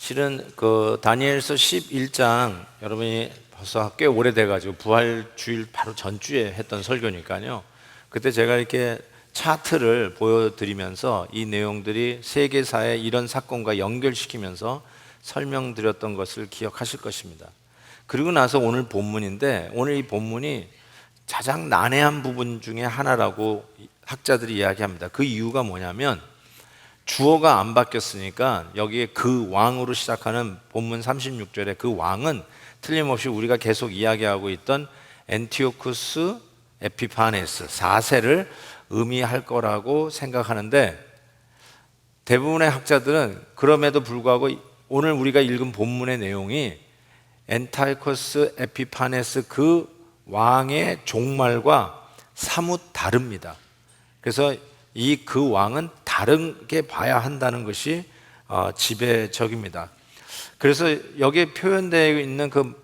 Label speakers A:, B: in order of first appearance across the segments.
A: 실은 그 다니엘서 11장 여러분이 벌써 꽤 오래돼가지고 부활주일 바로 전주에 했던 설교니까요. 그때 제가 이렇게 차트를 보여드리면서 이 내용들이 세계사의 이런 사건과 연결시키면서 설명드렸던 것을 기억하실 것입니다. 그리고 나서 오늘 본문인데, 오늘 이 본문이 가장 난해한 부분 중에 하나라고 학자들이 이야기합니다. 그 이유가 뭐냐면 주어가 안 바뀌었으니까 여기에 그 왕으로 시작하는 본문 36절에 그 왕은 틀림없이 우리가 계속 이야기하고 있던 엔티오쿠스 에피파네스 4세를 의미할 거라고 생각하는데, 대부분의 학자들은 그럼에도 불구하고 오늘 우리가 읽은 본문의 내용이 엔타이코스 에피파네스 그 왕의 종말과 사뭇 다릅니다. 그래서 이 그 왕은 다르게 봐야 한다는 것이 지배적입니다. 그래서 여기에 표현되어 있는 그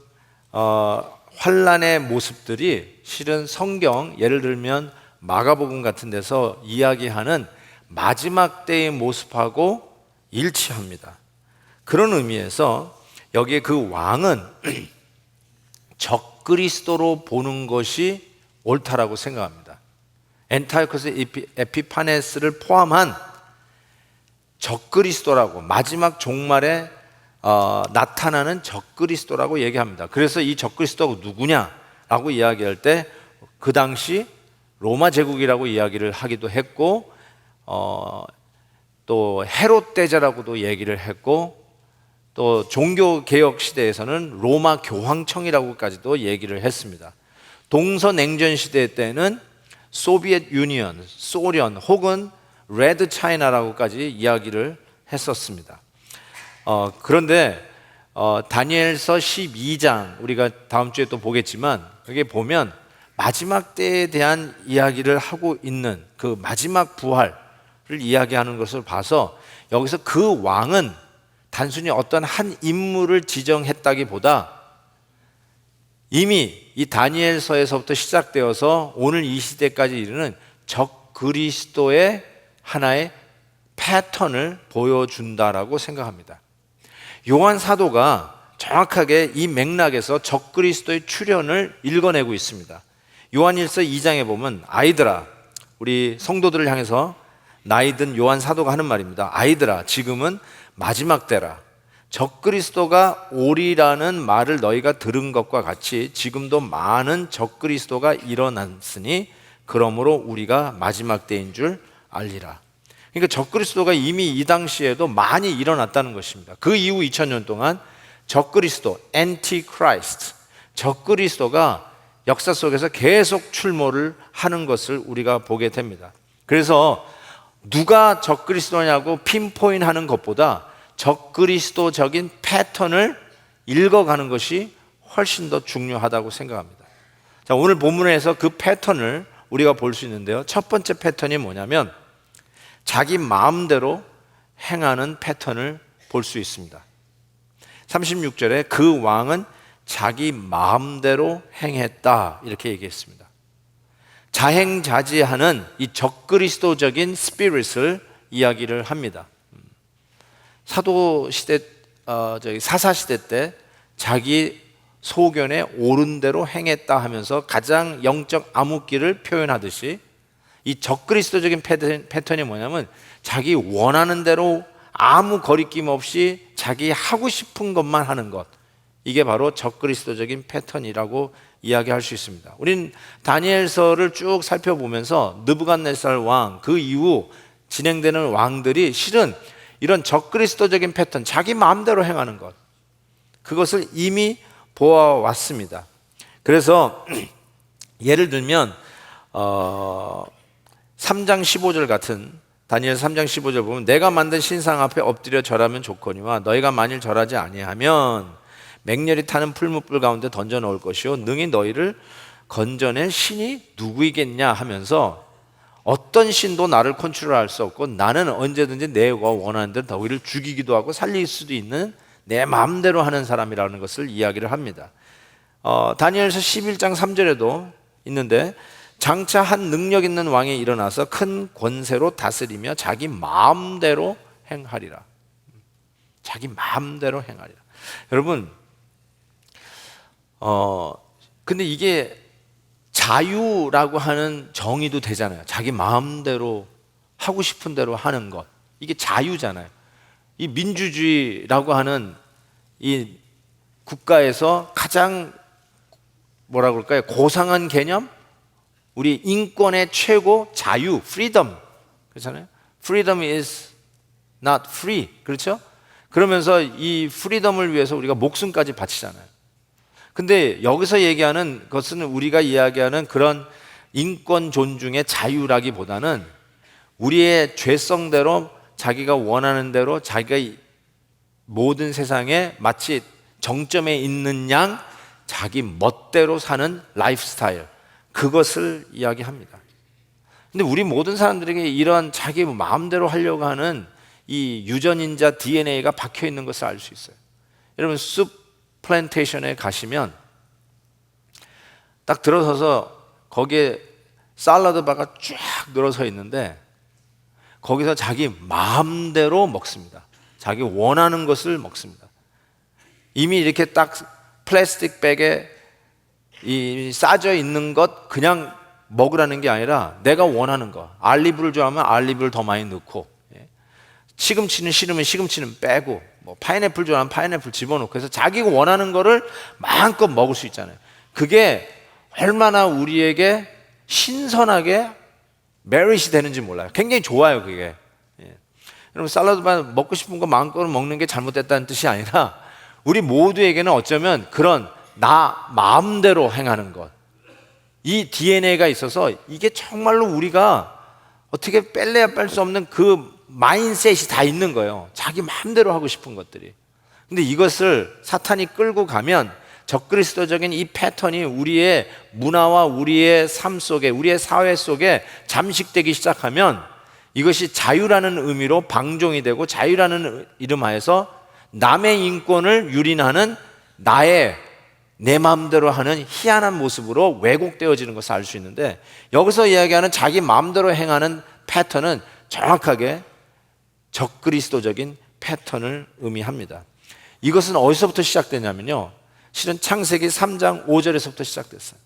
A: 환란의 모습들이 실은 성경, 예를 들면 마가복음 같은 데서 이야기하는 마지막 때의 모습하고 일치합니다. 그런 의미에서 여기에 그 왕은 적그리스도로 보는 것이 옳다라고 생각합니다. 엔타이코스 에피파네스를 포함한 적그리스도라고, 마지막 종말에 나타나는 적그리스도라고 얘기합니다. 그래서 이 적그리스도가 누구냐라고 이야기할 때 그 당시 로마 제국이라고 이야기를 하기도 했고, 또 헤롯 대제라고도 얘기를 했고, 또 종교개혁 시대에서는 로마 교황청이라고까지도 얘기를 했습니다. 동서냉전 시대 때는 소비에트 유니언, 소련 혹은 레드 차이나라고까지 이야기를 했었습니다. 그런데 다니엘서 12장 우리가 다음 주에 또 보겠지만, 여기 보면 마지막 때에 대한 이야기를 하고 있는 그 마지막 부활을 이야기하는 것을 봐서 여기서 그 왕은 단순히 어떤 한 인물을 지정했다기보다 이미 이 다니엘서에서부터 시작되어서 오늘 이 시대까지 이르는 적그리스도의 하나의 패턴을 보여준다라고 생각합니다. 요한 사도가 정확하게 이 맥락에서 적그리스도의 출현을 읽어내고 있습니다. 요한일서 2장에 보면 아이들아, 우리 성도들을 향해서 나이든 요한 사도가 하는 말입니다. 아이들아, 지금은 마지막 때라. 적그리스도가 오리라는 말을 너희가 들은 것과 같이 지금도 많은 적그리스도가 일어났으니 그러므로 우리가 마지막 때인 줄 알리라. 그러니까 적그리스도가 이미 이 당시에도 많이 일어났다는 것입니다. 그 이후 2000년 동안 적그리스도, 엔티크라이스트, 적그리스도가 역사 속에서 계속 출몰을 하는 것을 우리가 보게 됩니다. 그래서 누가 적그리스도냐고 핀포인트하는 것보다 적그리스도적인 패턴을 읽어가는 것이 훨씬 더 중요하다고 생각합니다. 자, 오늘 본문에서 그 패턴을 우리가 볼 수 있는데요. 첫 번째 패턴이 뭐냐면 자기 마음대로 행하는 패턴을 볼 수 있습니다. 36절에 그 왕은 자기 마음대로 행했다 이렇게 얘기했습니다. 자행자지하는 이 적그리스도적인 스피릿을 이야기를 합니다. 사도시대, 사사시대 때 자기 소견에 옳은 대로 행했다 하면서 가장 영적 암흑기를 표현하듯이 이 적그리스도적인 패턴이 뭐냐면 자기 원하는 대로 아무 거리낌 없이 자기 하고 싶은 것만 하는 것, 이게 바로 적그리스도적인 패턴이라고 이야기할 수 있습니다. 우린 다니엘서를 쭉 살펴보면서 느부갓네살 왕, 그 이후 진행되는 왕들이 실은 이런 적그리스도적인 패턴, 자기 마음대로 행하는 것, 그것을 이미 보아왔습니다. 그래서 예를 들면 3장 15절 같은, 다니엘 3장 15절 보면 내가 만든 신상 앞에 엎드려 절하면 좋거니와 너희가 만일 절하지 아니하면 맹렬히 타는 풀무불 가운데 던져 넣을 것이요 능히 너희를 건져낼 신이 누구이겠냐 하면서 어떤 신도 나를 컨트롤할 수 없고 나는 언제든지 내가 원하는 대로 너희를 죽이기도 하고 살릴 수도 있는 내 마음대로 하는 사람이라는 것을 이야기를 합니다. 다니엘서 11장 3절에도 있는데 장차 한 능력 있는 왕이 일어나서 큰 권세로 다스리며 자기 마음대로 행하리라. 자기 마음대로 행하리라. 여러분, 근데 이게 자유라고 하는 정의도 되잖아요. 자기 마음대로 하고 싶은 대로 하는 것, 이게 자유잖아요. 이 민주주의라고 하는 이 국가에서 가장 뭐라 그럴까요? 고상한 개념? 우리 인권의 최고 자유, freedom. 그렇잖아요. Freedom is not free. 그렇죠? 그러면서 이 프리덤을 위해서 우리가 목숨까지 바치잖아요. 근데 여기서 얘기하는 것은 우리가 이야기하는 그런 인권 존중의 자유라기보다는 우리의 죄성대로 자기가 원하는 대로 자기가 모든 세상에 마치 정점에 있는 양 자기 멋대로 사는 라이프 스타일, 그것을 이야기합니다. 근데 우리 모든 사람들에게 이런 자기 마음대로 하려고 하는 이 유전인자 DNA가 박혀 있는 것을 알 수 있어요. 여러분, 숲 플랜테이션에 가시면 딱 들어서서 거기에 샐러드 바가 쫙 늘어서 있는데 거기서 자기 마음대로 먹습니다. 자기 원하는 것을 먹습니다. 이미 이렇게 딱 플라스틱 백에 싸져 있는 것 그냥 먹으라는 게 아니라 내가 원하는 거, 알리브를 좋아하면 알리브를 더 많이 넣고, 시금치는 싫으면 시금치는 빼고, 뭐 파인애플 좋아하면 파인애플 집어넣고 해서 자기가 원하는 거를 마음껏 먹을 수 있잖아요. 그게 얼마나 우리에게 신선하게 메릿이 되는지 몰라요. 굉장히 좋아요, 그게. 여러분, 샐러드만 먹고 싶은 거 마음껏 먹는 게 잘못됐다는 뜻이 아니라 우리 모두에게는 어쩌면 그런 나 마음대로 행하는 것, 이 DNA가 있어서 이게 정말로 우리가 어떻게 뺄래야 뺄 수 없는 그 마인셋이 다 있는 거예요. 자기 마음대로 하고 싶은 것들이. 근데 이것을 사탄이 끌고 가면 적그리스도적인 이 패턴이 우리의 문화와 우리의 삶 속에, 우리의 사회 속에 잠식되기 시작하면 이것이 자유라는 의미로 방종이 되고 자유라는 이름하에서 남의 인권을 유린하는 나의 내 마음대로 하는 희한한 모습으로 왜곡되어지는 것을 알 수 있는데, 여기서 이야기하는 자기 마음대로 행하는 패턴은 정확하게 적그리스도적인 패턴을 의미합니다. 이것은 어디서부터 시작되냐면요, 실은 창세기 3장 5절에서부터 시작됐어요.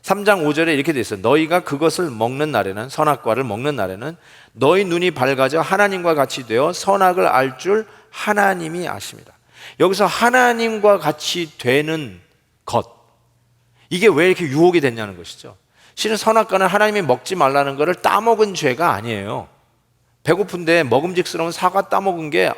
A: 3장 5절에 이렇게 돼 있어요. 너희가 그것을 먹는 날에는, 선악과를 먹는 날에는 너희 눈이 밝아져 하나님과 같이 되어 선악을 알 줄 하나님이 아십니다. 여기서 하나님과 같이 되는 것, 이게 왜 이렇게 유혹이 됐냐는 것이죠. 실은 선악과는 하나님이 먹지 말라는 것을 따먹은 죄가 아니에요. 배고픈데 먹음직스러운 사과 따먹은 게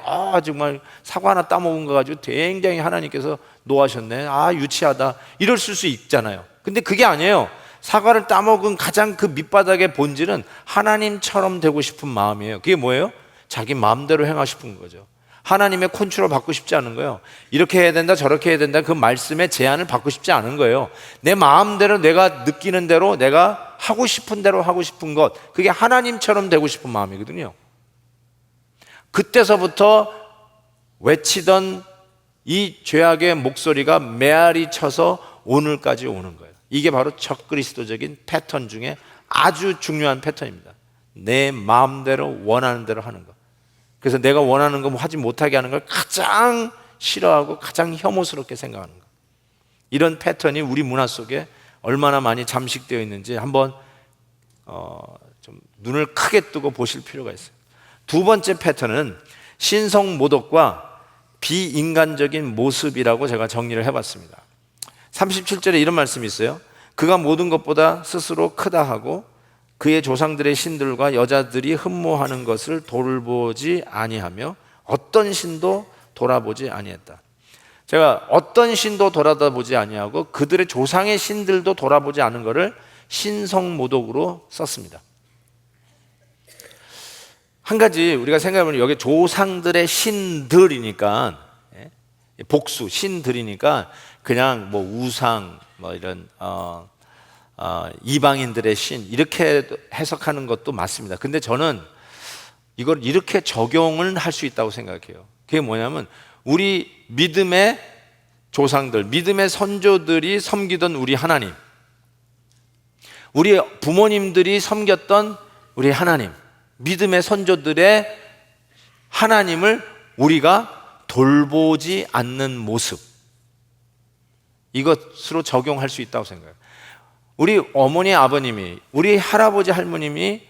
A: 정말 사과 하나 따먹은 거 가지고 굉장히 하나님께서 노하셨네, 유치하다, 이랬을 수 있잖아요. 근데 그게 아니에요. 사과를 따먹은 가장 그 밑바닥의 본질은 하나님처럼 되고 싶은 마음이에요. 그게 뭐예요? 자기 마음대로 행하고 싶은 거죠. 하나님의 컨트롤 받고 싶지 않은 거예요. 이렇게 해야 된다, 저렇게 해야 된다, 그 말씀의 제한을 받고 싶지 않은 거예요. 내 마음대로, 내가 느끼는 대로, 내가 하고 싶은 대로 하고 싶은 것, 그게 하나님처럼 되고 싶은 마음이거든요. 그때서부터 외치던 이 죄악의 목소리가 메아리 쳐서 오늘까지 오는 거예요. 이게 바로 적그리스도적인 패턴 중에 아주 중요한 패턴입니다. 내 마음대로 원하는 대로 하는 것. 그래서 내가 원하는 거 하지 못하게 하는 걸 가장 싫어하고 가장 혐오스럽게 생각하는 것. 이런 패턴이 우리 문화 속에 얼마나 많이 잠식되어 있는지 한번 좀 눈을 크게 뜨고 보실 필요가 있어요. 두 번째 패턴은 신성모독과 비인간적인 모습이라고 제가 정리를 해봤습니다. 37절에 이런 말씀이 있어요. 그가 모든 것보다 스스로 크다 하고 그의 조상들의 신들과 여자들이 흠모하는 것을 돌보지 아니하며 어떤 신도 돌아보지 아니했다. 제가 어떤 신도 돌아보지 아니하고 그들의 조상의 신들도 돌아보지 않은 것을 신성모독으로 썼습니다. 한 가지 우리가 생각해보면 여기 조상들의 신들이니까, 복수 신들이니까 그냥 뭐 우상, 뭐 이런 이방인들의 신, 이렇게 해석하는 것도 맞습니다. 근데 저는 이걸 이렇게 적용을 할 수 있다고 생각해요. 그게 뭐냐면 우리 믿음의 조상들, 믿음의 선조들이 섬기던 우리 하나님, 우리 부모님들이 섬겼던 우리 하나님, 믿음의 선조들의 하나님을 우리가 돌보지 않는 모습, 이것으로 적용할 수 있다고 생각해요. 우리 어머니 아버님이, 우리 할아버지 할머님이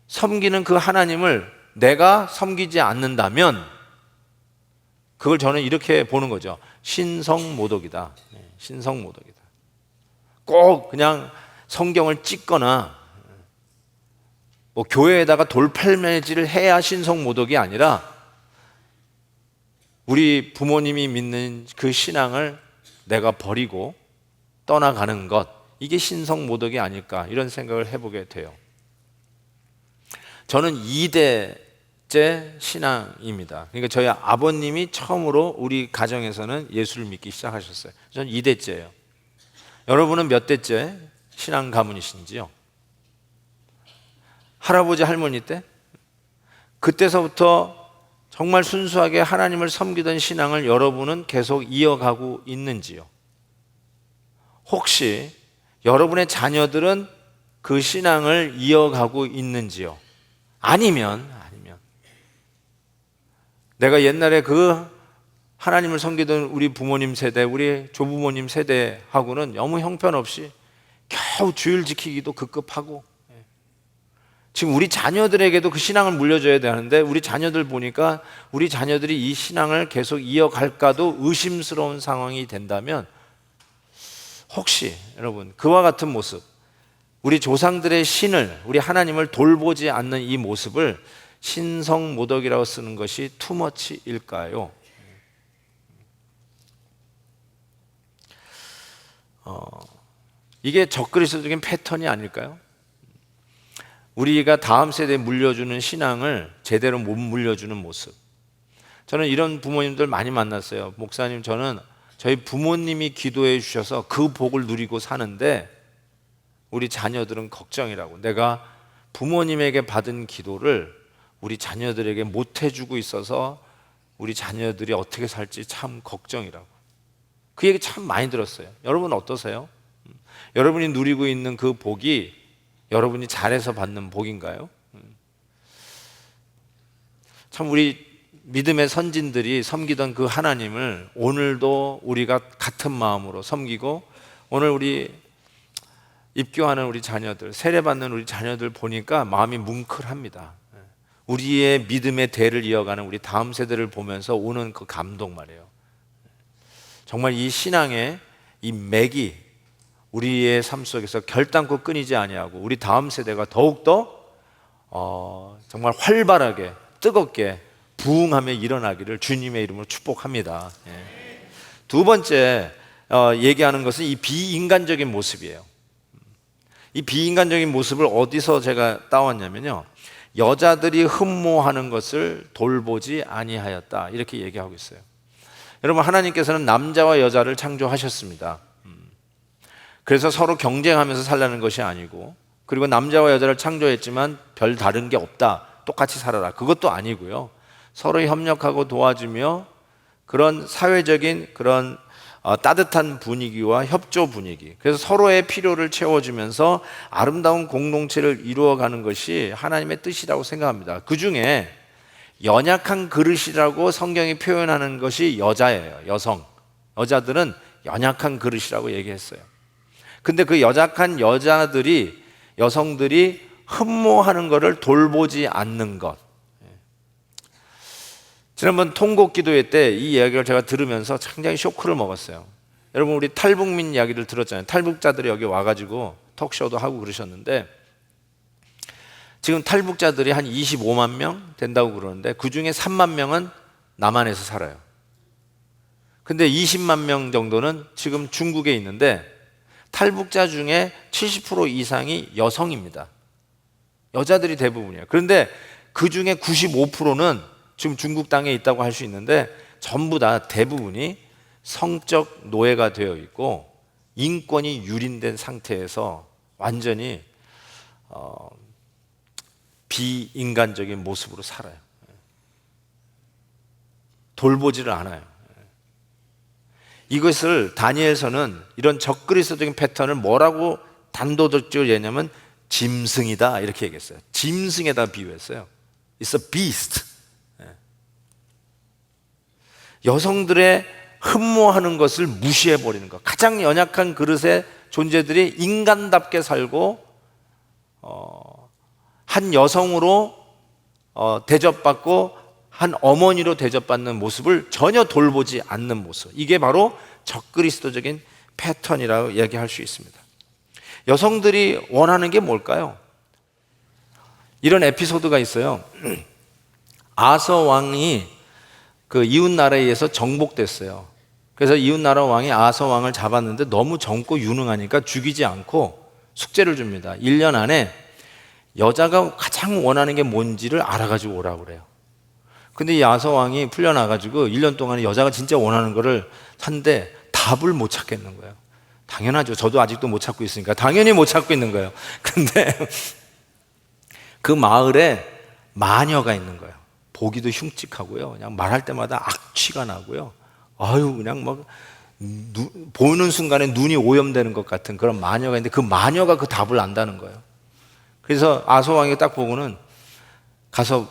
A: 섬기는 그 하나님을 내가 섬기지 않는다면 그걸 저는 이렇게 보는 거죠. 신성모독이다. 신성모독이다. 꼭 그냥 성경을 찍거나 뭐 교회에다가 돌팔매질을 해야 신성모독이 아니라 우리 부모님이 믿는 그 신앙을 내가 버리고 떠나가는 것, 이게 신성모독이 아닐까, 이런 생각을 해보게 돼요. 저는 2대째 신앙입니다. 그러니까 저희 아버님이 처음으로 우리 가정에서는 예수를 믿기 시작하셨어요. 저는 2대째예요. 여러분은 몇 대째 신앙 가문이신지요? 할아버지 할머니 때? 그때서부터 정말 순수하게 하나님을 섬기던 신앙을 여러분은 계속 이어가고 있는지요? 혹시 여러분의 자녀들은 그 신앙을 이어가고 있는지요? 아니면 내가 옛날에 그 하나님을 섬기던 우리 부모님 세대, 우리 조부모님 세대하고는 너무 형편없이 겨우 주일 지키기도 급급하고, 지금 우리 자녀들에게도 그 신앙을 물려줘야 되는데 우리 자녀들 보니까 우리 자녀들이 이 신앙을 계속 이어갈까도 의심스러운 상황이 된다면, 혹시 여러분 그와 같은 모습, 우리 조상들의 신을, 우리 하나님을 돌보지 않는 이 모습을 신성모독이라고 쓰는 것이 투머치일까요? 이게 적그리스도적인 패턴이 아닐까요? 우리가 다음 세대에 물려주는 신앙을 제대로 못 물려주는 모습. 저는 이런 부모님들 많이 만났어요. 목사님, 저는 저희 부모님이 기도해 주셔서 그 복을 누리고 사는데 우리 자녀들은 걱정이라고. 내가 부모님에게 받은 기도를 우리 자녀들에게 못 해주고 있어서 우리 자녀들이 어떻게 살지 참 걱정이라고. 그 얘기 참 많이 들었어요. 여러분 어떠세요? 여러분이 누리고 있는 그 복이 여러분이 잘해서 받는 복인가요? 참 우리 믿음의 선진들이 섬기던 그 하나님을 오늘도 우리가 같은 마음으로 섬기고, 오늘 우리 입교하는 우리 자녀들, 세례받는 우리 자녀들 보니까 마음이 뭉클합니다. 우리의 믿음의 대를 이어가는 우리 다음 세대를 보면서 오는 그 감동 말이에요. 정말 이 신앙의 이 맥이 우리의 삶 속에서 결단코 끊이지 아니하고 우리 다음 세대가 더욱더 정말 활발하게 뜨겁게 부흥하며 일어나기를 주님의 이름으로 축복합니다. 두 번째 얘기하는 것은 이 비인간적인 모습이에요. 이 비인간적인 모습을 어디서 제가 따왔냐면요, 여자들이 흠모하는 것을 돌보지 아니하였다, 이렇게 얘기하고 있어요. 여러분, 하나님께서는 남자와 여자를 창조하셨습니다. 그래서 서로 경쟁하면서 살라는 것이 아니고, 그리고 남자와 여자를 창조했지만 별 다른 게 없다, 똑같이 살아라, 그것도 아니고요. 서로 협력하고 도와주며 그런 사회적인 그런 따뜻한 분위기와 협조 분위기, 그래서 서로의 필요를 채워주면서 아름다운 공동체를 이루어가는 것이 하나님의 뜻이라고 생각합니다. 그 중에 연약한 그릇이라고 성경이 표현하는 것이 여자예요. 여성. 여자들은 연약한 그릇이라고 얘기했어요. 근데 그 연약한 여성들이 흠모하는 것을 돌보지 않는 것. 지난번 통곡 기도회 때 이 이야기를 제가 들으면서 굉장히 쇼크를 먹었어요. 여러분, 우리 탈북민 이야기를 들었잖아요. 탈북자들이 여기 와가지고 톡쇼도 하고 그러셨는데, 지금 탈북자들이 한 25만 명 된다고 그러는데 그 중에 3만 명은 남한에서 살아요. 근데 20만 명 정도는 지금 중국에 있는데 탈북자 중에 70% 이상이 여성입니다. 여자들이 대부분이에요. 그런데 그 중에 95%는 지금 중국 땅에 있다고 할 수 있는데 전부 다 대부분이 성적 노예가 되어 있고 인권이 유린된 상태에서 완전히 비인간적인 모습으로 살아요. 돌보지를 않아요. 이것을 다니엘서는 이런 적그리스도적인 패턴을 뭐라고 단도직적으로 얘기하냐면 짐승이다, 이렇게 얘기했어요. 짐승에다 비유했어요. It's a beast. 여성들의 흠모하는 것을 무시해버리는 것. 가장 연약한 그릇의 존재들이 인간답게 살고 한 여성으로 대접받고 한 어머니로 대접받는 모습을 전혀 돌보지 않는 모습. 이게 바로 적그리스도적인 패턴이라고 얘기할 수 있습니다. 여성들이 원하는 게 뭘까요? 이런 에피소드가 있어요. 아서 왕이 그 이웃 나라에 의해서 정복됐어요. 그래서 이웃 나라 왕이 아서 왕을 잡았는데 너무 젊고 유능하니까 죽이지 않고 숙제를 줍니다. 1년 안에 여자가 가장 원하는 게 뭔지를 알아가지고 오라고 그래요. 근데 이 아서 왕이 풀려나가지고 1년 동안에 여자가 진짜 원하는 거를 찾는데 답을 못 찾겠는 거예요. 당연하죠. 저도 아직도 못 찾고 있으니까 당연히 못 찾고 있는 거예요. 근데 그 마을에 마녀가 있는 거예요. 보기도 흉측하고요. 그냥 말할 때마다 악취가 나고요. 아유, 그냥 막 보는 순간에 눈이 오염되는 것 같은 그런 마녀가 있는데 그 마녀가 그 답을 안다는 거예요. 그래서 아서 왕이 딱 보고는 가서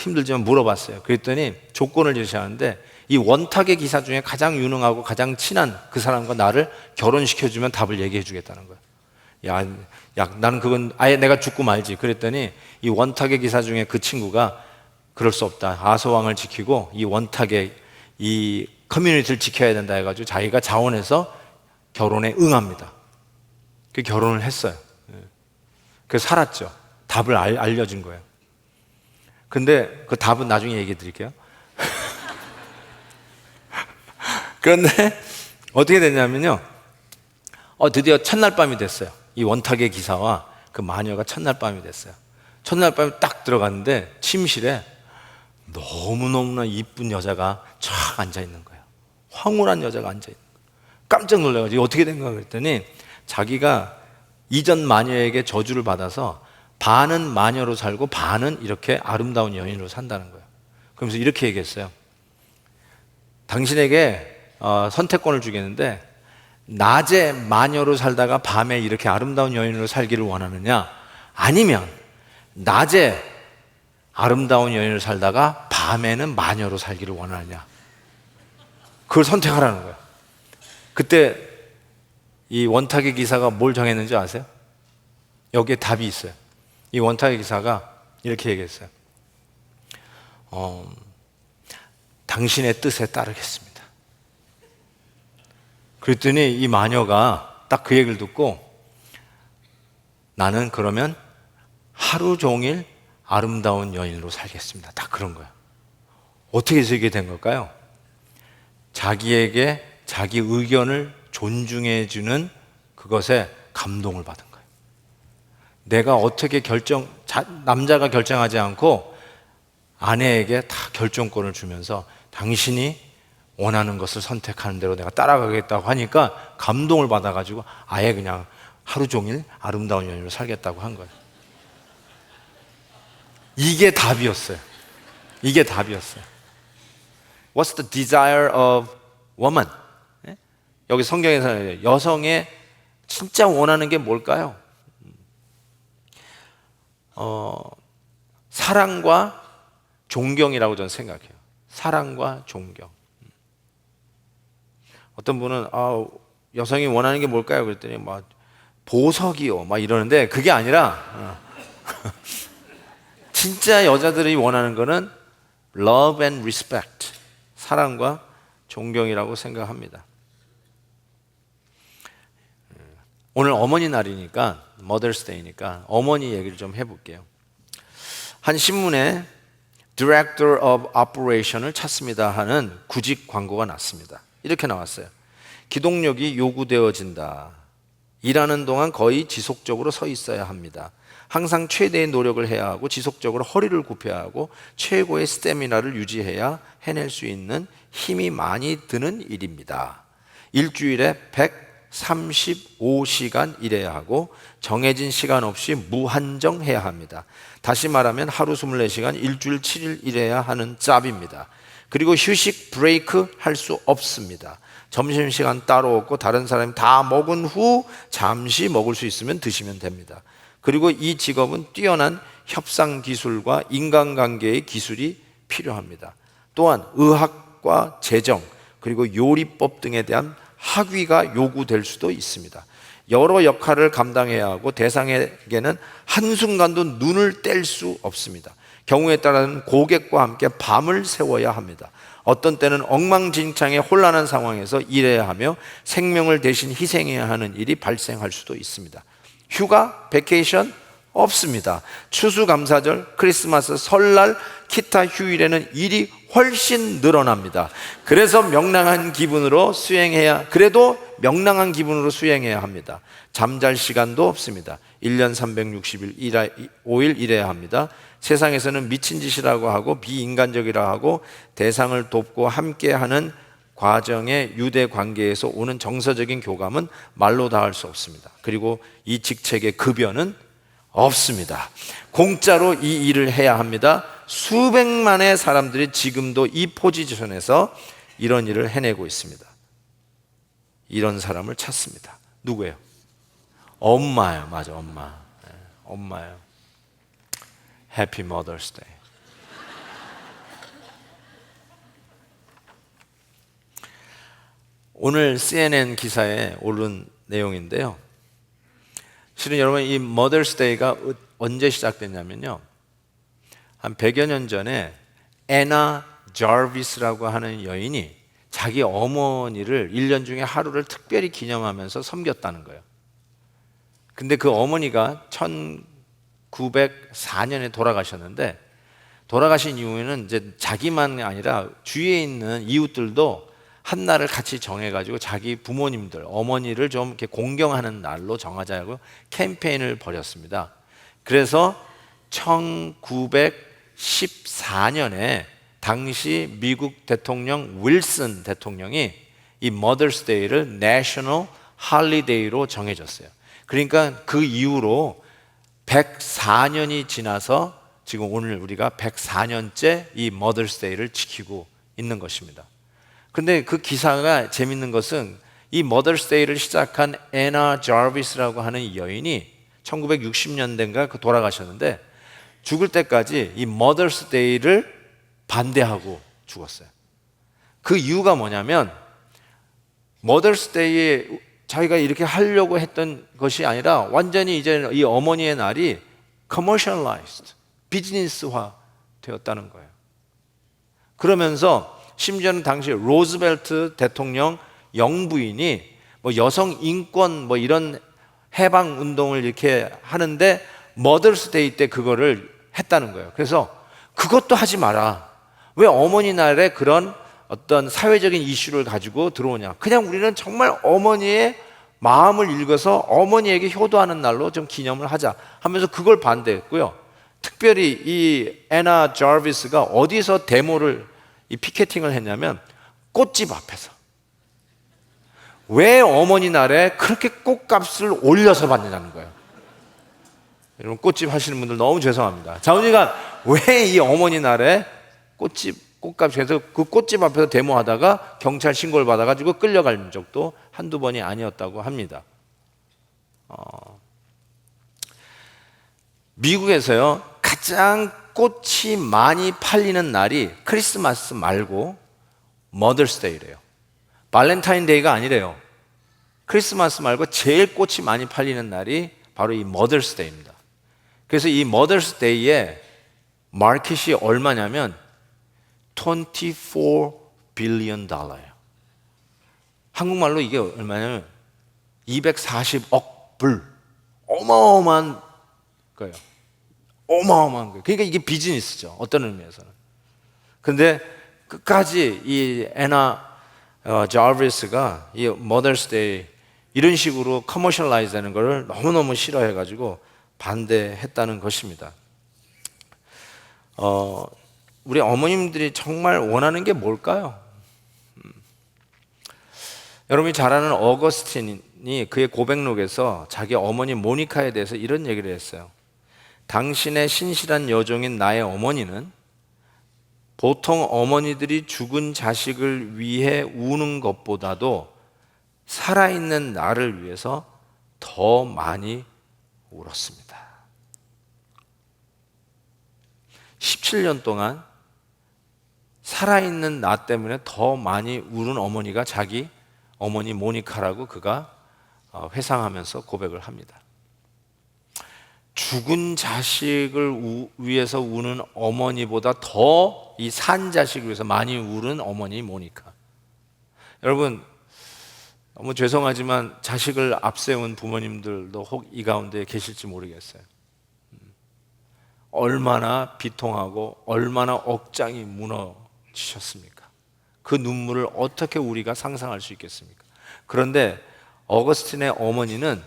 A: 힘들지만 물어봤어요. 그랬더니 조건을 제시하는데 이 원탁의 기사 중에 가장 유능하고 가장 친한 그 사람과 나를 결혼시켜주면 답을 얘기해 주겠다는 거예요. 야, 나는 그건 아예 내가 죽고 말지. 그랬더니 이 원탁의 기사 중에 그 친구가 그럴 수 없다. 아서 왕을 지키고 이 원탁의 이 커뮤니티를 지켜야 된다 해가지고 자기가 자원해서 결혼에 응합니다. 그 결혼을 했어요. 그래서 살았죠. 답을 알려준 거예요. 근데 그 답은 나중에 얘기해 드릴게요. 그런데 어떻게 됐냐면요. 드디어 첫날 밤이 됐어요. 이 원탁의 기사와 그 마녀가 첫날 밤이 됐어요. 첫날 밤에 딱 들어갔는데 침실에 너무너무나 이쁜 여자가 쫙 앉아 있는 거예요. 황홀한 여자가 앉아 있는 거예요. 깜짝 놀라가지고 어떻게 된 거야 그랬더니 자기가 이전 마녀에게 저주를 받아서 반은 마녀로 살고 반은 이렇게 아름다운 여인으로 산다는 거예요. 그러면서 이렇게 얘기했어요. 당신에게 선택권을 주겠는데 낮에 마녀로 살다가 밤에 이렇게 아름다운 여인으로 살기를 원하느냐, 아니면 낮에 아름다운 여인으로 살다가 밤에는 마녀로 살기를 원하느냐, 그걸 선택하라는 거예요. 그때 이 원탁의 기사가 뭘 정했는지 아세요? 여기에 답이 있어요. 이 원탁의 기사가 이렇게 얘기했어요. 당신의 뜻에 따르겠습니다. 그랬더니 이 마녀가 딱 그 얘기를 듣고 나는 그러면 하루 종일 아름다운 여인으로 살겠습니다. 딱 그런 거예요. 어떻게 해서 이게 된 걸까요? 자기에게 자기 의견을 존중해 주는 그것에 감동을 받은 거예요. 내가 어떻게 남자가 결정하지 않고 아내에게 다 결정권을 주면서 당신이 원하는 것을 선택하는 대로 내가 따라가겠다고 하니까 감동을 받아가지고 아예 그냥 하루 종일 아름다운 여인으로 살겠다고 한 거예요. 이게 답이었어요. 이게 답이었어요. What's the desire of woman? 여기 성경에서 여성의 진짜 원하는 게 뭘까요? 사랑과 존경이라고 저는 생각해요. 사랑과 존경. 어떤 분은 여성이 원하는 게 뭘까요? 그랬더니 막 보석이요 막 이러는데 그게 아니라 진짜 여자들이 원하는 거는 love and respect, 사랑과 존경이라고 생각합니다. 오늘 어머니 날이니까 Mother's Day니까 어머니 얘기를 좀 해볼게요. 한 신문에 Director of Operation을 찾습니다 하는 구직 광고가 났습니다. 이렇게 나왔어요. 기동력이 요구되어진다. 일하는 동안 거의 지속적으로 서 있어야 합니다. 항상 최대의 노력을 해야 하고 지속적으로 허리를 굽혀야 하고 최고의 스태미나를 유지해야 해낼 수 있는 힘이 많이 드는 일입니다. 일주일에 135시간 일해야 하고 정해진 시간 없이 무한정해야 합니다. 다시 말하면 하루 24시간 일주일 7일 일해야 하는 잡입니다. 그리고 휴식 브레이크 할 수 없습니다. 점심시간 따로 없고 다른 사람이 다 먹은 후 잠시 먹을 수 있으면 드시면 됩니다. 그리고 이 직업은 뛰어난 협상 기술과 인간관계의 기술이 필요합니다. 또한 의학 학과 재정 그리고 요리법 등에 대한 학위가 요구될 수도 있습니다. 여러 역할을 감당해야 하고 대상에게는 한순간도 눈을 뗄 수 없습니다. 경우에 따라서는 고객과 함께 밤을 새워야 합니다. 어떤 때는 엉망진창의 혼란한 상황에서 일해야 하며 생명을 대신 희생해야 하는 일이 발생할 수도 있습니다. 휴가, 베케이션 없습니다. 추수감사절, 크리스마스, 설날, 기타 휴일에는 일이 훨씬 늘어납니다. 그래도 명랑한 기분으로 수행해야 합니다. 잠잘 시간도 없습니다. 1년 365일 일해야 합니다. 세상에서는 미친 짓이라고 하고 비인간적이라고 하고 대상을 돕고 함께하는 과정의 유대 관계에서 오는 정서적인 교감은 말로 다 할 수 없습니다. 그리고 이 직책의 급여는 없습니다. 공짜로 이 일을 해야 합니다. 수백만의 사람들이 지금도 이 포지션에서 이런 일을 해내고 있습니다. 이런 사람을 찾습니다. 누구예요? 엄마예요. 맞아, 엄마. 엄마예요. Happy Mother's Day. 오늘 CNN 기사에 오른 내용인데요. 실은 여러분 이 Mother's Day가 언제 시작됐냐면요. 한 100여 년 전에 애나 자비스라고 하는 여인이 자기 어머니를 1년 중에 하루를 특별히 기념하면서 섬겼다는 거예요. 근데 그 어머니가 1904년에 돌아가셨는데 돌아가신 이후에는 이제 자기만 아니라 주위에 있는 이웃들도 한 날을 같이 정해가지고 자기 부모님들, 어머니를 좀 이렇게 공경하는 날로 정하자고 캠페인을 벌였습니다. 그래서 1914년에 당시 미국 대통령 윌슨 대통령이 이 Mother's Day를 National Holiday로 정해줬어요. 그러니까 그 이후로 104년이 지나서 지금 오늘 우리가 104년째 이 Mother's Day를 지키고 있는 것입니다. 근데 그 기사가 재밌는 것은 이 Mother's Day를 시작한 애나 자비스라고 하는 여인이 1960년대인가 돌아가셨는데 죽을 때까지 이 Mother's Day를 반대하고 죽었어요. 그 이유가 뭐냐면 Mother's Day에 자기가 이렇게 하려고 했던 것이 아니라 완전히 이제 이 어머니의 날이 commercialized, 비즈니스화 되었다는 거예요. 그러면서 심지어는 당시 로즈벨트 대통령 영부인이 뭐 여성 인권 뭐 이런 해방 운동을 이렇게 하는데 머더스 데이 때 그거를 했다는 거예요. 그래서 그것도 하지 마라. 왜 어머니 날에 그런 어떤 사회적인 이슈를 가지고 들어오냐. 그냥 우리는 정말 어머니의 마음을 읽어서 어머니에게 효도하는 날로 좀 기념을 하자 하면서 그걸 반대했고요. 특별히 이 애나 자비스가 어디서 데모를 이 피켓팅을 했냐면 꽃집 앞에서. 왜 어머니 날에 그렇게 꽃값을 올려서 받느냐는 거예요. 여러분 꽃집 하시는 분들 너무 죄송합니다. 자, 우리가 왜 이 어머니 날에 꽃값에서 그 꽃집 앞에서 데모하다가 경찰 신고를 받아가지고 끌려갈 적도 한두 번이 아니었다고 합니다. 미국에서요 가장 꽃이 많이 팔리는 날이 크리스마스 말고 머더스 데이래요. 발렌타인 데이가 아니래요. 크리스마스 말고 제일 꽃이 많이 팔리는 날이 바로 이 머더스 데이입니다. 그래서 이 머더스 데이에 마켓이 얼마냐면 24 빌리언 달러예요. 한국말로 이게 얼마냐면 240억 불. 어마어마한 거예요. 어마어마한 거예요. 그러니까 이게 비즈니스죠. 어떤 의미에서는. 근데 끝까지 이 애나 자비스가 이 머더스 데이 이런 식으로 커머셜라이즈 되는 거를 너무너무 싫어해가지고 반대했다는 것입니다. 우리 어머님들이 정말 원하는 게 뭘까요? 여러분이 잘 아는 어거스틴이 그의 고백록에서 자기 어머니 모니카에 대해서 이런 얘기를 했어요. 당신의 신실한 여종인 나의 어머니는 보통 어머니들이 죽은 자식을 위해 우는 것보다도 살아있는 나를 위해서 더 많이 울었습니다. 17년 동안 살아있는 나 때문에 더 많이 우는 어머니가 자기 어머니 모니카라고 그가 회상하면서 고백을 합니다. 죽은 자식을 위해서 우는 어머니보다 더 이 산 자식을 위해서 많이 우는 어머니 모니카. 여러분, 너무 죄송하지만 자식을 앞세운 부모님들도 혹 이 가운데 계실지 모르겠어요. 얼마나 비통하고 얼마나 억장이 무너지셨습니까? 그 눈물을 어떻게 우리가 상상할 수 있겠습니까? 그런데 어거스틴의 어머니는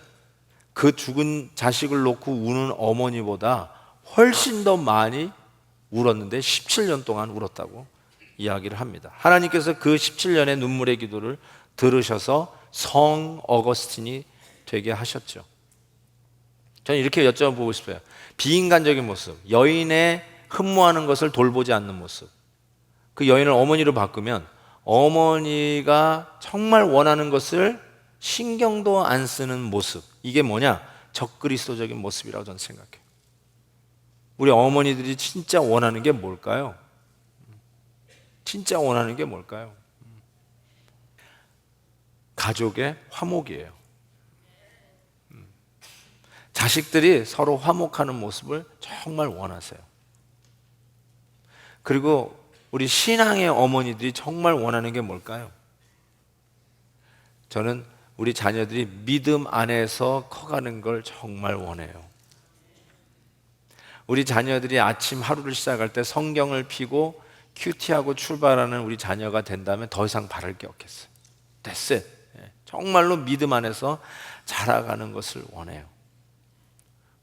A: 그 죽은 자식을 놓고 우는 어머니보다 훨씬 더 많이 울었는데 17년 동안 울었다고 이야기를 합니다. 하나님께서 그 17년의 눈물의 기도를 들으셔서 성 어거스틴이 되게 하셨죠. 저는 이렇게 여쭤보고 싶어요. 비인간적인 모습, 여인의 흠모하는 것을 돌보지 않는 모습, 그 여인을 어머니로 바꾸면 어머니가 정말 원하는 것을 신경도 안 쓰는 모습, 이게 뭐냐? 적그리스도적인 모습이라고 저는 생각해요. 우리 어머니들이 진짜 원하는 게 뭘까요? 진짜 원하는 게 뭘까요? 가족의 화목이에요. 자식들이 서로 화목하는 모습을 정말 원하세요. 그리고 우리 신앙의 어머니들이 정말 원하는 게 뭘까요? 저는 우리 자녀들이 믿음 안에서 커가는 걸 정말 원해요. 우리 자녀들이 아침 하루를 시작할 때 성경을 펴고 큐티하고 출발하는 우리 자녀가 된다면 더 이상 바랄 게 없겠어요. 됐어요. 정말로 믿음 안에서 자라가는 것을 원해요.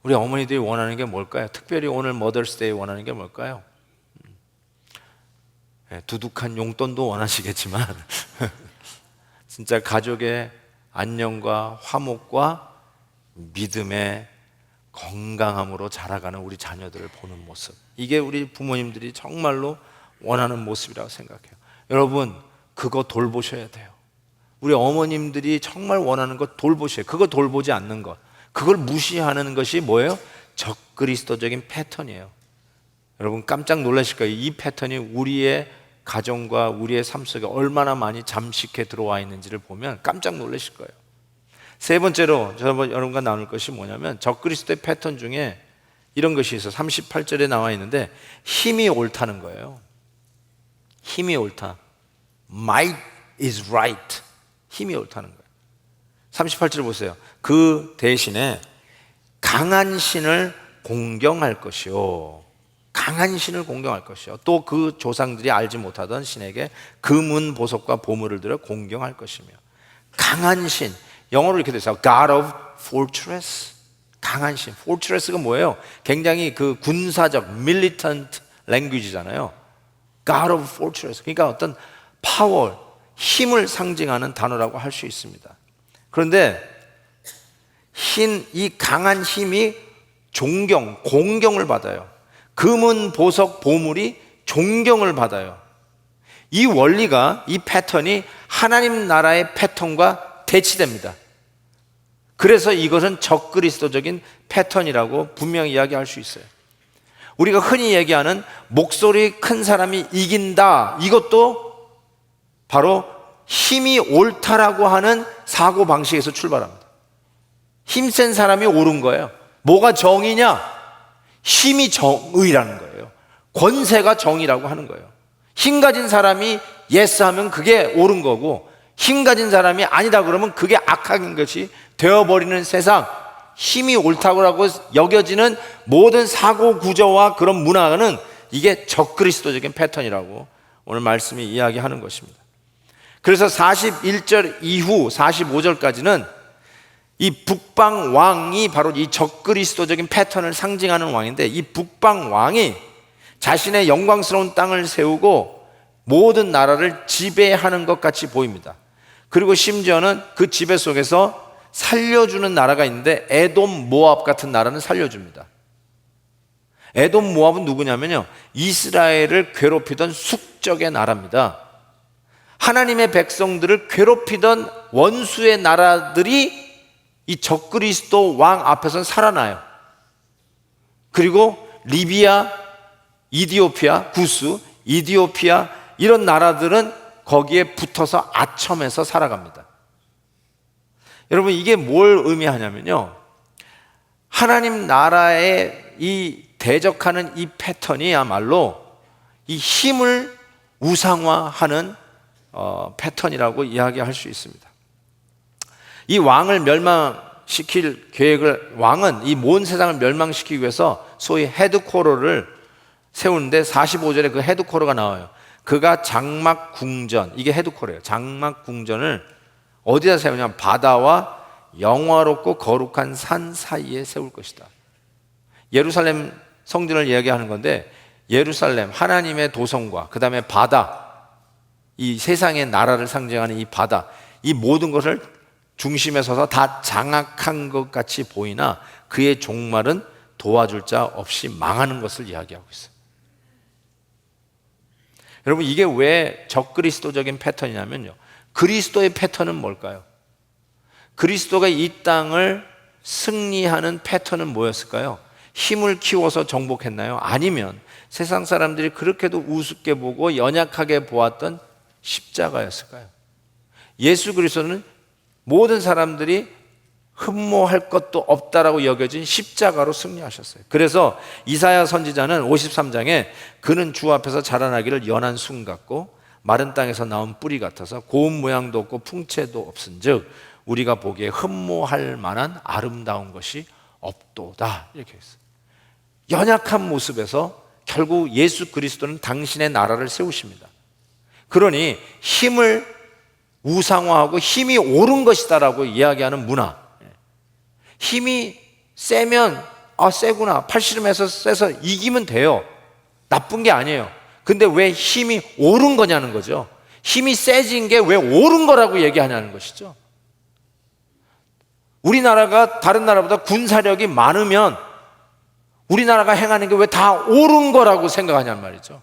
A: 우리 어머니들이 원하는 게 뭘까요? 특별히 오늘 머더스데이 원하는 게 뭘까요? 두둑한 용돈도 원하시겠지만 진짜 가족의 안녕과 화목과 믿음의 건강함으로 자라가는 우리 자녀들을 보는 모습, 이게 우리 부모님들이 정말로 원하는 모습이라고 생각해요. 여러분, 그거 돌보셔야 돼요. 우리 어머님들이 정말 원하는 것 돌보셔야 돼요. 그거 돌보지 않는 것, 그걸 무시하는 것이 뭐예요? 적그리스도적인 패턴이에요. 여러분 깜짝 놀라실 거예요. 이 패턴이 우리의 가정과 우리의 삶 속에 얼마나 많이 잠식해 들어와 있는지를 보면 깜짝 놀라실 거예요. 세 번째로 여러분과 나눌 것이 뭐냐면 적그리스도의 패턴 중에 이런 것이 있어요. 38절에 나와 있는데 힘이 옳다는 거예요. 힘이 옳다. Might is right. 힘이 옳다는 거예요. 38절 보세요. 그 대신에 강한 신을 공경할 것이요, 강한 신을 공경할 것이요, 또 그 조상들이 알지 못하던 신에게 금은 보석과 보물을 들여 공경할 것이며. 강한 신, 영어로 이렇게 되어 있어요. God of fortress. 강한 신. fortress가 뭐예요? 굉장히 그 군사적 militant language잖아요. God of fortress. 그러니까 어떤 파워, 힘을 상징하는 단어라고 할 수 있습니다. 그런데 이 강한 힘이 존경, 공경을 받아요. 금은 보석, 보물이 존경을 받아요. 이 원리가, 이 패턴이 하나님 나라의 패턴과 대치됩니다. 그래서 이것은 적그리스도적인 패턴이라고 분명히 이야기할 수 있어요. 우리가 흔히 얘기하는 목소리 큰 사람이 이긴다, 이것도 바로 힘이 옳다라고 하는 사고방식에서 출발합니다. 힘센 사람이 옳은 거예요. 뭐가 정의냐? 힘이 정의라는 거예요. 권세가 정의라고 하는 거예요. 힘 가진 사람이 예스 하면 그게 옳은 거고, 힘 가진 사람이 아니다 그러면 그게 악한 것이 되어버리는 세상, 힘이 옳다고 여겨지는 모든 사고 구조와 그런 문화는 이게 적그리스도적인 패턴이라고 오늘 말씀이 이야기하는 것입니다. 그래서 41절 이후 45절까지는 이 북방 왕이 바로 이 적그리스도적인 패턴을 상징하는 왕인데, 이 북방 왕이 자신의 영광스러운 땅을 세우고 모든 나라를 지배하는 것 같이 보입니다. 그리고 심지어는 그 지배 속에서 살려주는 나라가 있는데 에돔, 모압 같은 나라는 살려줍니다. 에돔, 모압은 누구냐면요, 이스라엘을 괴롭히던 숙적의 나라입니다. 하나님의 백성들을 괴롭히던 원수의 나라들이 이 적그리스도 왕 앞에서는 살아나요. 그리고 리비아, 이디오피아, 구스, 이디오피아, 이런 나라들은 거기에 붙어서 아첨해서 살아갑니다. 여러분, 이게 뭘 의미하냐면요, 하나님 나라에 이 대적하는 이 패턴이야말로 이 힘을 우상화하는 패턴이라고 이야기할 수 있습니다. 이 왕을 멸망시킬 계획을, 왕은 이 온 세상을 멸망시키기 위해서 소위 헤드쿼터를 세우는데 45절에 그 헤드쿼터가 나와요. 그가 장막궁전, 이게 헤드쿼터예요. 장막궁전을 어디다 세우냐면 바다와 영화롭고 거룩한 산 사이에 세울 것이다. 예루살렘 성전을 이야기하는 건데, 예루살렘, 하나님의 도성과 그 다음에 바다, 이 세상의 나라를 상징하는 이 바다, 이 모든 것을 중심에 서서 다 장악한 것 같이 보이나 그의 종말은 도와줄 자 없이 망하는 것을 이야기하고 있어요. 여러분, 이게 왜 적그리스도적인 패턴이냐면요, 그리스도의 패턴은 뭘까요? 그리스도가 이 땅을 승리하는 패턴은 뭐였을까요? 힘을 키워서 정복했나요? 아니면 세상 사람들이 그렇게도 우습게 보고 연약하게 보았던 십자가였을까요? 예수 그리스도는 모든 사람들이 흠모할 것도 없다라고 여겨진 십자가로 승리하셨어요. 그래서 이사야 선지자는 53장에 그는 주 앞에서 자라나기를 연한 순 같고 마른 땅에서 나온 뿌리 같아서 고운 모양도 없고 풍채도 없은즉 우리가 보기에 흠모할 만한 아름다운 것이 없도다, 이렇게 했어요. 연약한 모습에서 결국 예수 그리스도는 당신의 나라를 세우십니다. 그러니 힘을 우상화하고 힘이 옳은 것이다라고 이야기하는 문화, 힘이 세면 세구나, 팔씨름해서 세서 이기면 돼요, 나쁜 게 아니에요. 근데 왜 힘이 옳은 거냐는 거죠. 힘이 세진 게 왜 옳은 거라고 얘기하냐는 것이죠. 우리나라가 다른 나라보다 군사력이 많으면 우리나라가 행하는 게 왜 다 옳은 거라고 생각하냐는 말이죠.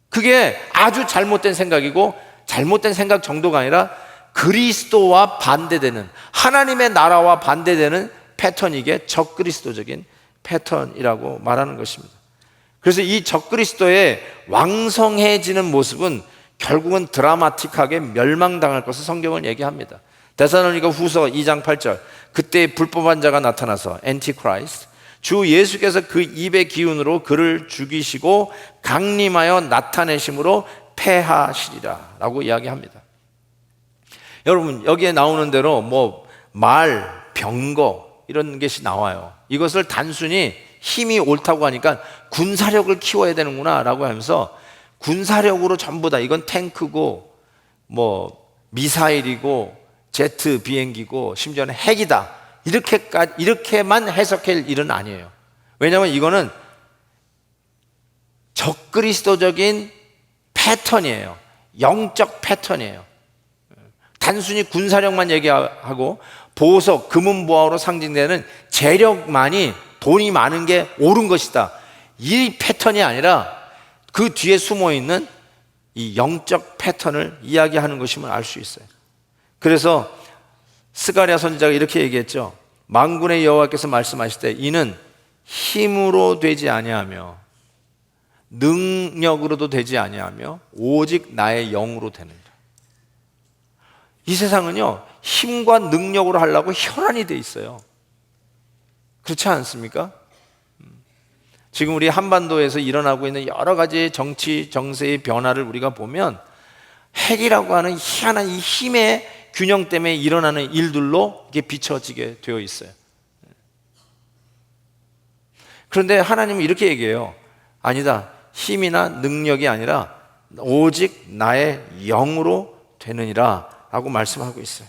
A: 그게 아주 잘못된 생각이고, 잘못된 생각 정도가 아니라 그리스도와 반대되는, 하나님의 나라와 반대되는 패턴이게 적그리스도적인 패턴이라고 말하는 것입니다. 그래서 이 적그리스도의 왕성해지는 모습은 결국은 드라마틱하게 멸망당할 것을 성경은 얘기합니다. 데살로니가 후서 2장 8절, 그때 불법한 자가 나타나서 엔티크라이스트, 주 예수께서 그 입의 기운으로 그를 죽이시고 강림하여 나타내심으로 패하시리라 라고 이야기합니다. 여러분, 여기에 나오는 대로 말, 병거 이런 것이 나와요. 이것을 단순히 힘이 옳다고 하니까 군사력을 키워야 되는구나 라고 하면서 군사력으로 전부 다, 이건 탱크고 미사일이고 제트 비행기고 심지어는 핵이다, 이렇게만 해석할 일은 아니에요. 왜냐하면 이거는 적그리스도적인 패턴이에요. 영적 패턴이에요. 단순히 군사력만 얘기하고 보석, 금은보화로 상징되는 재력만이, 돈이 많은 게 옳은 것이다, 이 패턴이 아니라 그 뒤에 숨어있는 이 영적 패턴을 이야기하는 것임을 알 수 있어요. 그래서 스가랴 선지자가 이렇게 얘기했죠. 만군의 여호와께서 말씀하실 때 이는 힘으로 되지 아니하며 능력으로도 되지 아니하며 오직 나의 영으로 되느니라. 이 세상은요, 힘과 능력으로 하려고 혈안이 돼 있어요. 그렇지 않습니까? 지금 우리 한반도에서 일어나고 있는 여러 가지 정치 정세의 변화를 우리가 보면 핵이라고 하는 희한한 이 힘의 균형 때문에 일어나는 일들로 이게 비춰지게 되어 있어요. 그런데 하나님은 이렇게 얘기해요. 아니다, 힘이나 능력이 아니라 오직 나의 영으로 되느니라 라고 말씀하고 있어요.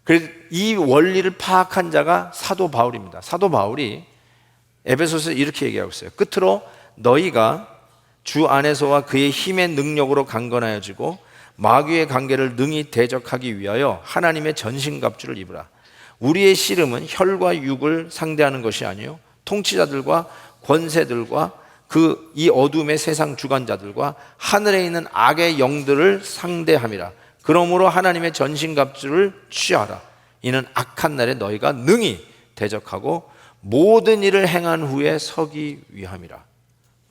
A: 그래서 이 원리를 파악한 자가 사도 바울입니다. 사도 바울이 에베소서에서 이렇게 얘기하고 있어요. 끝으로 너희가 주 안에서와 그의 힘의 능력으로 강건하여지고 마귀의 관계를 능히 대적하기 위하여 하나님의 전신갑주를 입으라. 우리의 씨름은 혈과 육을 상대하는 것이 아니요 통치자들과 권세들과 이 어둠의 세상 주관자들과 하늘에 있는 악의 영들을 상대함이라. 그러므로 하나님의 전신갑주를 취하라. 이는 악한 날에 너희가 능히 대적하고 모든 일을 행한 후에 서기 위함이라.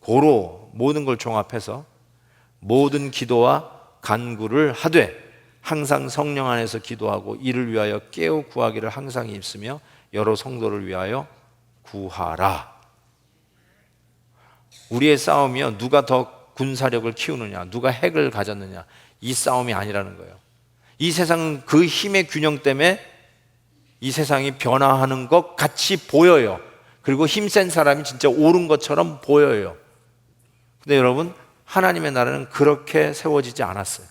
A: 고로 모든 걸 종합해서 모든 기도와 간구를 하되 항상 성령 안에서 기도하고 이를 위하여 깨어 구하기를 항상 힘쓰며 여러 성도를 위하여 구하라. 우리의 싸움이요, 누가 더 군사력을 키우느냐, 누가 핵을 가졌느냐, 이 싸움이 아니라는 거예요. 이 세상은 그 힘의 균형 때문에 이 세상이 변화하는 것 같이 보여요. 그리고 힘센 사람이 진짜 옳은 것처럼 보여요. 근데 여러분, 하나님의 나라는 그렇게 세워지지 않았어요.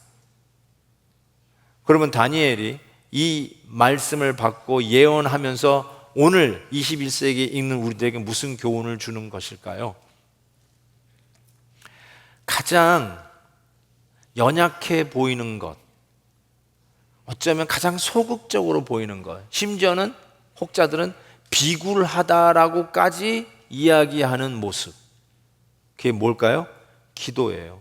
A: 그러면 다니엘이 이 말씀을 받고 예언하면서 오늘 21세기에 읽는 우리들에게 무슨 교훈을 주는 것일까요? 가장 연약해 보이는 것, 어쩌면 가장 소극적으로 보이는 것, 심지어는 혹자들은 비굴하다라고까지 이야기하는 모습, 그게 뭘까요? 기도예요.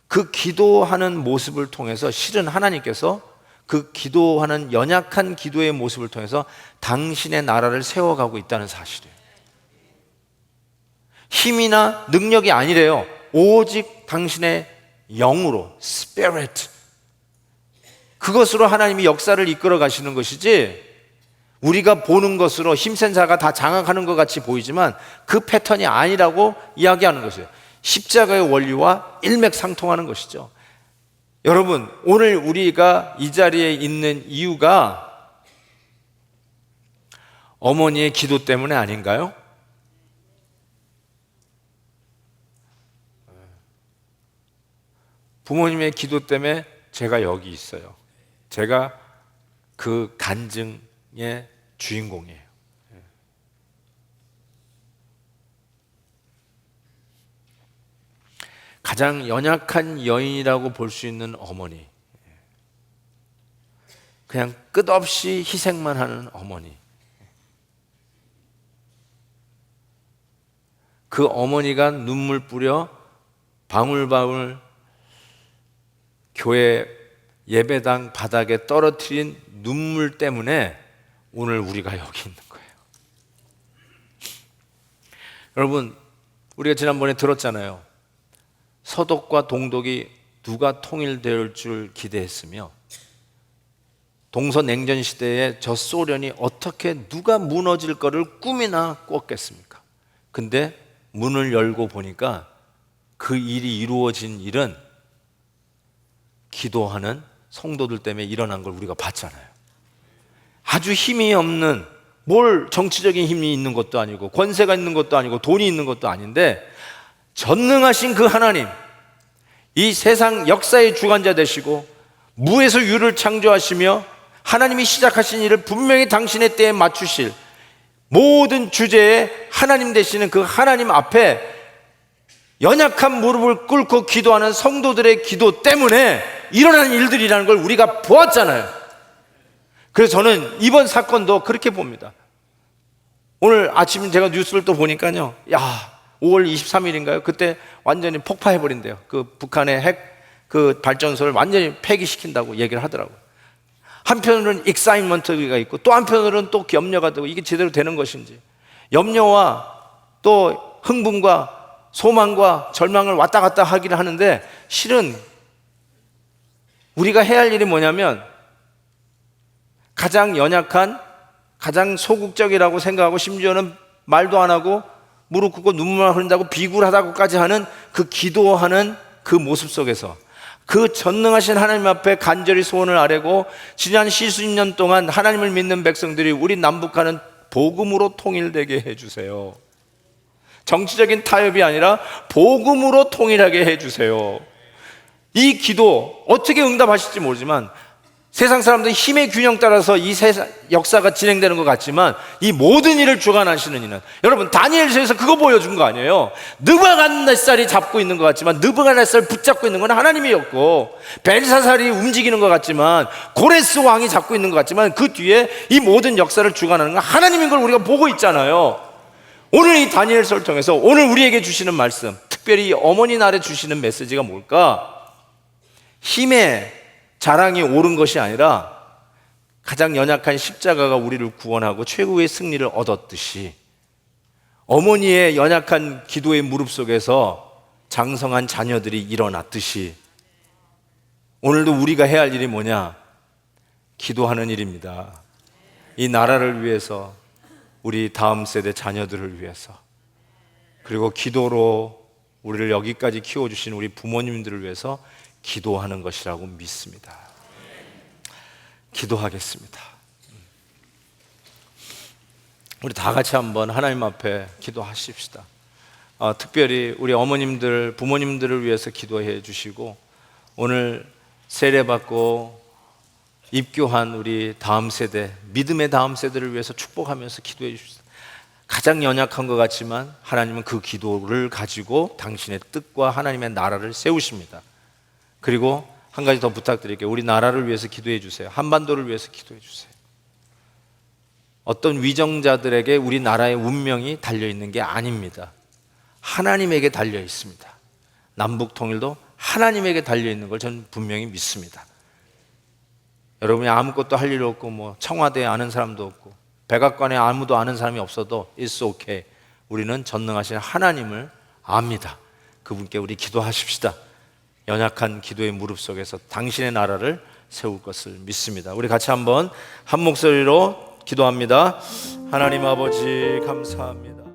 A: 그 기도하는 모습을 통해서 실은 하나님께서 그 기도하는 연약한 기도의 모습을 통해서 당신의 나라를 세워가고 있다는 사실이에요. 힘이나 능력이 아니래요. 오직 당신의 영으로, Spirit, 그것으로 하나님이 역사를 이끌어 가시는 것이지, 우리가 보는 것으로 힘센 자가 다 장악하는 것 같이 보이지만 그 패턴이 아니라고 이야기하는 것이에요. 십자가의 원리와 일맥상통하는 것이죠. 여러분, 오늘 우리가 이 자리에 있는 이유가 어머니의 기도 때문에 아닌가요? 부모님의 기도 때문에 제가 여기 있어요. 제가 그 간증의 주인공이에요. 가장 연약한 여인이라고 볼 수 있는 어머니, 그냥 끝없이 희생만 하는 어머니, 그 어머니가 눈물 뿌려 방울방울 교회 예배당 바닥에 떨어뜨린 눈물 때문에 오늘 우리가 여기 있는 거예요. 여러분, 우리가 지난번에 들었잖아요. 서독과 동독이 누가 통일될 줄 기대했으며, 동서냉전 시대에 저 소련이 어떻게 누가 무너질 거를 꿈이나 꿨겠습니까? 근데 문을 열고 보니까 그 일이 이루어진 일은 기도하는 성도들 때문에 일어난 걸 우리가 봤잖아요. 아주 힘이 없는, 뭘 정치적인 힘이 있는 것도 아니고 권세가 있는 것도 아니고 돈이 있는 것도 아닌데 전능하신 그 하나님, 이 세상 역사의 주관자 되시고 무에서 유를 창조하시며 하나님이 시작하신 일을 분명히 당신의 때에 맞추실 모든 주제에 하나님 되시는 그 하나님 앞에 연약한 무릎을 꿇고 기도하는 성도들의 기도 때문에 일어나는 일들이라는 걸 우리가 보았잖아요. 그래서 저는 이번 사건도 그렇게 봅니다. 오늘 아침 제가 뉴스를 또 보니까요, 5월 23일인가요? 그때 완전히 폭파해버린대요. 그 북한의 핵 그 발전소를 완전히 폐기시킨다고 얘기를 하더라고요. 한편으로는 익사이먼트가 있고 또 한편으로는 또 염려가 되고, 이게 제대로 되는 것인지, 염려와 또 흥분과 소망과 절망을 왔다 갔다 하기를 하는데, 실은 우리가 해야 할 일이 뭐냐면 가장 연약한, 가장 소극적이라고 생각하고 심지어는 말도 안 하고 무릎 꿇고 눈물만 흐른다고 비굴하다고까지 하는 그 기도하는 그 모습 속에서 그 전능하신 하나님 앞에 간절히 소원을 아뢰고, 지난 십수십 년 동안 하나님을 믿는 백성들이 우리 남북한은 복음으로 통일되게 해주세요. 정치적인 타협이 아니라 복음으로 통일하게 해주세요. 이 기도 어떻게 응답하실지 모르지만 세상 사람들의 힘의 균형 따라서 이 세상 역사가 진행되는 것 같지만 이 모든 일을 주관하시는 이는, 여러분 다니엘서에서 그거 보여준 거 아니에요? 느부갓네살이 잡고 있는 것 같지만 느부갓네살 붙잡고 있는 건 하나님이었고, 벨사살이 움직이는 것 같지만 고레스 왕이 잡고 있는 것 같지만 그 뒤에 이 모든 역사를 주관하는 건 하나님인 걸 우리가 보고 있잖아요. 오늘 이 다니엘서를 통해서 오늘 우리에게 주시는 말씀, 특별히 어머니 날에 주시는 메시지가 뭘까? 힘의 자랑이 옳은 것이 아니라 가장 연약한 십자가가 우리를 구원하고 최고의 승리를 얻었듯이 어머니의 연약한 기도의 무릎 속에서 장성한 자녀들이 일어났듯이 오늘도 우리가 해야 할 일이 뭐냐? 기도하는 일입니다. 이 나라를 위해서, 우리 다음 세대 자녀들을 위해서, 그리고 기도로 우리를 여기까지 키워주신 우리 부모님들을 위해서 기도하는 것이라고 믿습니다. 기도하겠습니다. 우리 다 같이 한번 하나님 앞에 기도하십시다. 특별히 우리 어머님들, 부모님들을 위해서 기도해 주시고, 오늘 세례받고 입교한 우리 다음 세대, 믿음의 다음 세대를 위해서 축복하면서 기도해 주십시다. 가장 연약한 것 같지만 하나님은 그 기도를 가지고 당신의 뜻과 하나님의 나라를 세우십니다. 그리고 한 가지 더 부탁드릴게요. 우리 나라를 위해서 기도해 주세요. 한반도를 위해서 기도해 주세요. 어떤 위정자들에게 우리 나라의 운명이 달려있는 게 아닙니다. 하나님에게 달려 있습니다. 남북 통일도 하나님에게 달려있는 걸 저는 분명히 믿습니다. 여러분이 아무것도 할 일 없고 청와대에 아는 사람도 없고 백악관에 아무도 아는 사람이 없어도 It's okay. 우리는 전능하신 하나님을 압니다. 그분께 우리 기도하십시다. 연약한 기도의 무릎 속에서 당신의 나라를 세울 것을 믿습니다. 우리 같이 한번 한 목소리로 기도합니다. 하나님 아버지 감사합니다.